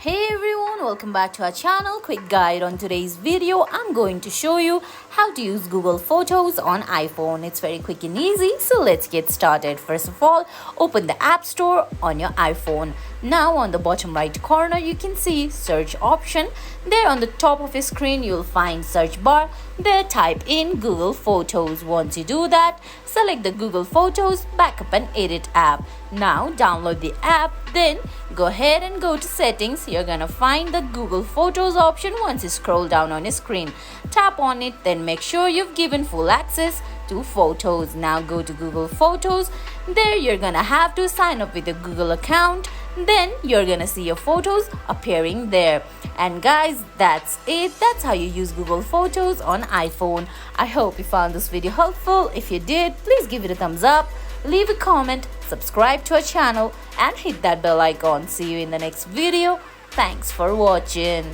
Hey everyone, welcome back to our channel. Quick guide on today's video. I'm going to show you how to use Google Photos on iPhone. It's very quick and easy, so let's get started. First of all, open the App Store on your iPhone. Now on the bottom right corner you can see search option. There on the top of your screen you'll find search bar. There type in Google Photos. Once you do that, select the Google Photos Backup and Edit app. Now download the app, then go ahead and go to settings. You're gonna find the Google Photos option once you scroll down on your screen. Tap on it, then make sure you've given full access to Photos. Now go to Google Photos. There you're gonna have to sign up with a Google account. Then you're gonna see your photos appearing there. And guys, that's it. That's how you use Google Photos on iPhone. I hope you found this video helpful. If you did, please give it a thumbs up, leave a comment, subscribe to our channel and hit that bell icon. See you in the next video. Thanks for watching.